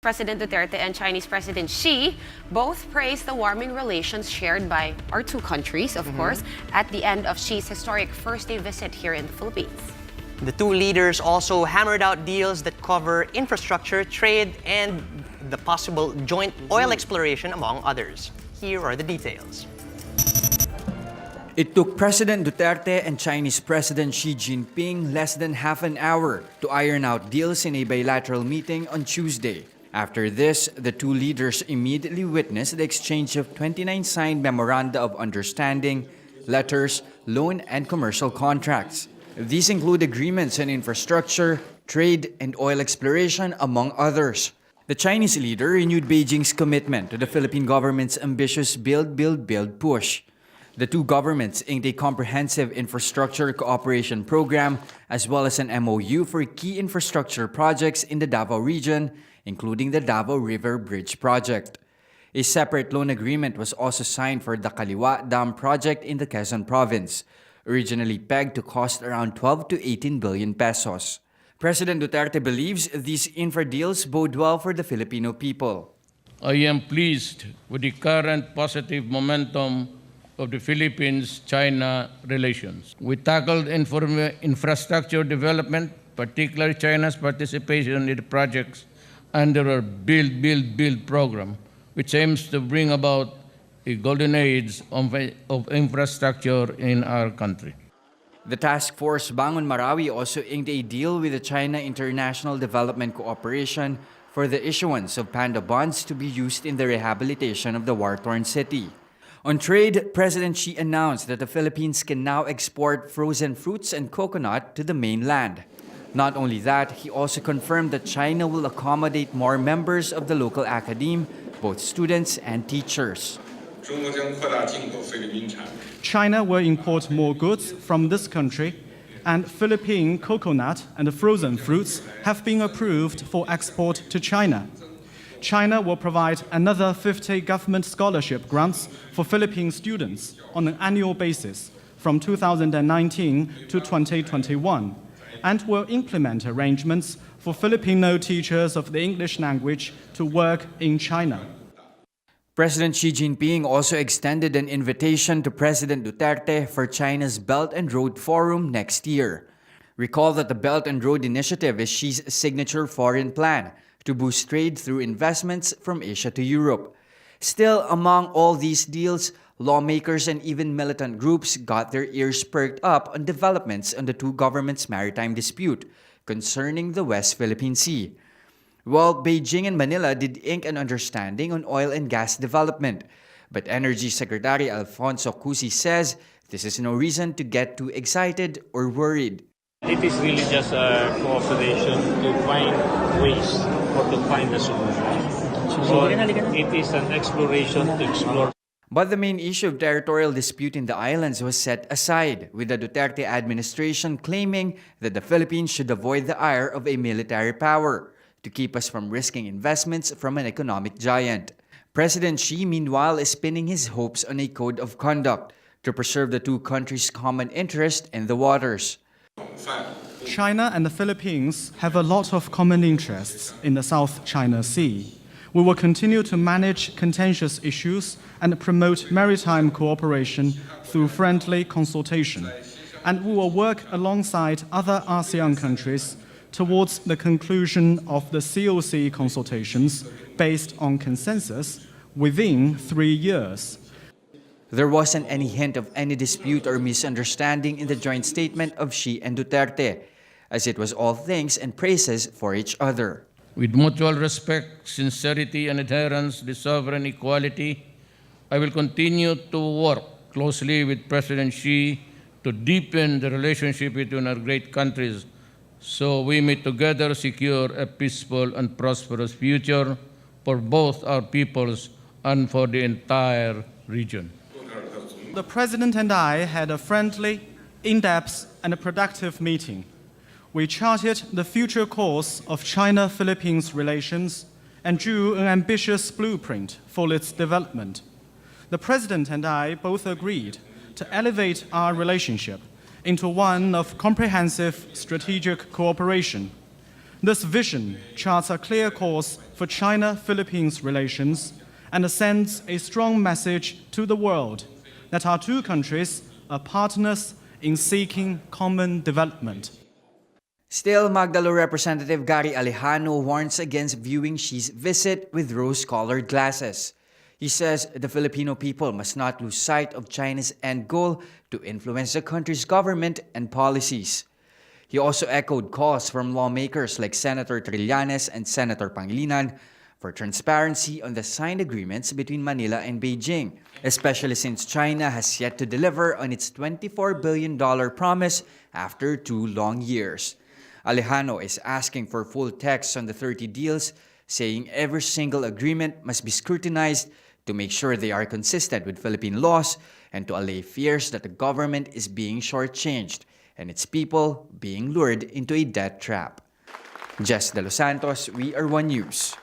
President Duterte and Chinese President Xi both praised the warming relations shared by our two countries, of course, at the end of Xi's historic first-day visit here in the Philippines. The two leaders also hammered out deals that cover infrastructure, trade, and the possible joint oil exploration, among others. Here are the details. It took President Duterte and Chinese President Xi Jinping less than half an hour to iron out deals in a bilateral meeting on Tuesday. After this, the two leaders immediately witnessed the exchange of 29 signed memoranda of understanding, letters, loan, and commercial contracts. These include agreements on infrastructure, trade, and oil exploration, among others. The Chinese leader renewed Beijing's commitment to the Philippine government's ambitious Build, Build, Build push. The two governments inked a comprehensive infrastructure cooperation program as well as an MOU for key infrastructure projects in the Davao region, including the Davao River Bridge project. A separate loan agreement was also signed for the Kaliwa Dam project in the Quezon province, originally pegged to cost around 12 to 18 billion pesos. President Duterte believes these infra deals bode well for the Filipino people. I am pleased with the current positive momentum of the Philippines-China relations. We tackled infrastructure development, particularly China's participation in the projects under our Build, Build, Build program, which aims to bring about a golden age of infrastructure in our country. The task force Bangon Marawi also inked a deal with the China International Development Cooperation for the issuance of panda bonds to be used in the rehabilitation of the war-torn city. On trade, President Xi announced that the Philippines can now export frozen fruits and coconut to the mainland. Not only that, he also confirmed that China will accommodate more members of the local academe, both students and teachers. China will import more goods from this country, and Philippine coconut and frozen fruits have been approved for export to China. China will provide another 50 government scholarship grants for Philippine students on an annual basis from 2019 to 2021, and will implement arrangements for Filipino teachers of the English language to work in China. President Xi Jinping also extended an invitation to President Duterte for China's Belt and Road Forum next year. Recall that the Belt and Road Initiative is Xi's signature foreign plan to boost trade through investments from Asia to Europe. Still, among all these deals, lawmakers and even militant groups got their ears perked up on developments on the two governments' maritime dispute concerning the West Philippine Sea. Well, Beijing and Manila did ink an understanding on oil and gas development, but Energy Secretary Alfonso Cusi says this is no reason to get too excited or worried. It is really just a cooperation to find ways or to find a solution. So it is an exploration to explore. But the main issue of territorial dispute in the islands was set aside, with the Duterte administration claiming that the Philippines should avoid the ire of a military power to keep us from risking investments from an economic giant. President Xi, meanwhile, is pinning his hopes on a code of conduct to preserve the two countries' common interest in the waters. China and the Philippines have a lot of common interests in the South China Sea. We will continue to manage contentious issues and promote maritime cooperation through friendly consultation. And we will work alongside other ASEAN countries towards the conclusion of the COC consultations based on consensus within 3 years. There wasn't any hint of any dispute or misunderstanding in the joint statement of Xi and Duterte, as it was all thanks and praises for each other. With mutual respect, sincerity, and adherence to sovereign equality, I will continue to work closely with President Xi to deepen the relationship between our great countries so we may together secure a peaceful and prosperous future for both our peoples and for the entire region. The President and I had a friendly, in-depth, and a productive meeting. We charted the future course of China-Philippines relations and drew an ambitious blueprint for its development. The President and I both agreed to elevate our relationship into one of comprehensive strategic cooperation. This vision charts a clear course for China-Philippines relations and sends a strong message to the world that our two countries are partners in seeking common development. Still, Magdalo Representative Gary Alejano warns against viewing Xi's visit with rose-colored glasses. He says the Filipino people must not lose sight of China's end goal to influence the country's government and policies. He also echoed calls from lawmakers like Senator Trillanes and Senator Pangilinan for transparency on the signed agreements between Manila and Beijing, especially since China has yet to deliver on its $24 billion promise after 2 long years. Alejano is asking for full text on the 30 deals, saying every single agreement must be scrutinized to make sure they are consistent with Philippine laws and to allay fears that the government is being shortchanged and its people being lured into a debt trap. Jess De Los Santos, We Are One News.